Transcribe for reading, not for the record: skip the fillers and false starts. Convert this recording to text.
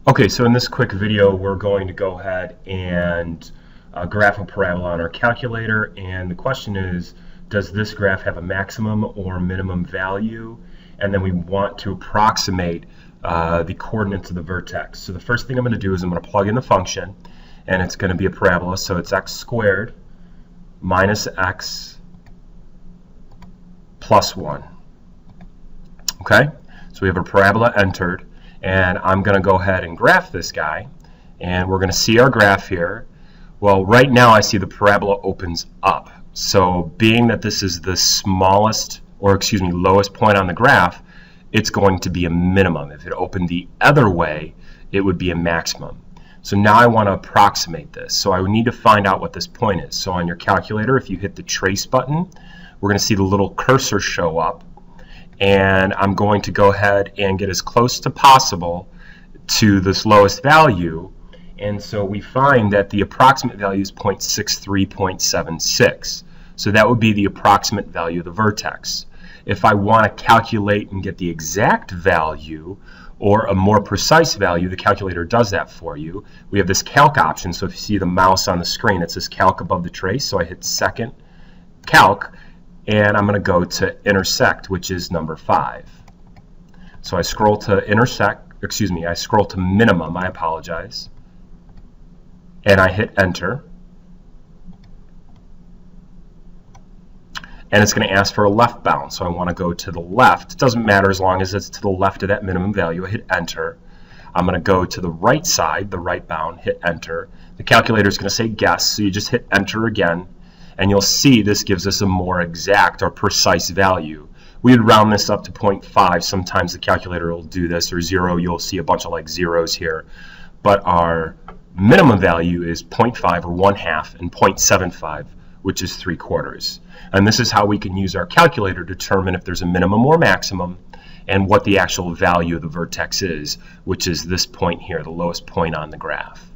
Okay, so in this quick video, we're going to go ahead and graph a parabola on our calculator, and the question is, does this graph have a maximum or minimum value? And then we want to approximate the coordinates of the vertex. So the first thing I'm going to do is I'm going to plug in the function, and it's going to be a parabola, so it's x squared minus x plus 1. Okay, so we have a parabola entered. And I'm going to go ahead and graph this guy, and we're going to see our graph here. Well, right now I see the parabola opens up. So being that this is the smallest, or excuse me, lowest point on the graph, it's going to be a minimum. If it opened the other way, it would be a maximum. So now I want to approximate this. So I would need to find out what this point is. So on your calculator, if you hit the trace button, we're going to see the little cursor show up. And I'm going to go ahead and get as close to possible to this lowest value. And so we find that the approximate value is 0.63.76. So that would be the approximate value of the vertex. If I want to calculate and get the exact value or a more precise value, the calculator does that for you. We have this calc option. So if you see the mouse on the screen, it says calc above the trace. So I hit second calc. And I'm going to go to intersect, which is number 5. So I scroll to I scroll to minimum, I apologize. And I hit enter. And it's going to ask for a left bound, so I want to go to the left. It doesn't matter as long as it's to the left of that minimum value. I hit enter. I'm going to go to the right side, the right bound, hit enter. The calculator is going to say guess, so you just hit enter again. And you'll see this gives us a more exact or precise value. We would round this up to 0.5. Sometimes the calculator will do this, or 0. You'll see a bunch of like zeros here. But our minimum value is 0.5 or 1/2 and 0.75, which is 3/4. And this is how we can use our calculator to determine if there's a minimum or maximum and what the actual value of the vertex is, which is this point here, the lowest point on the graph.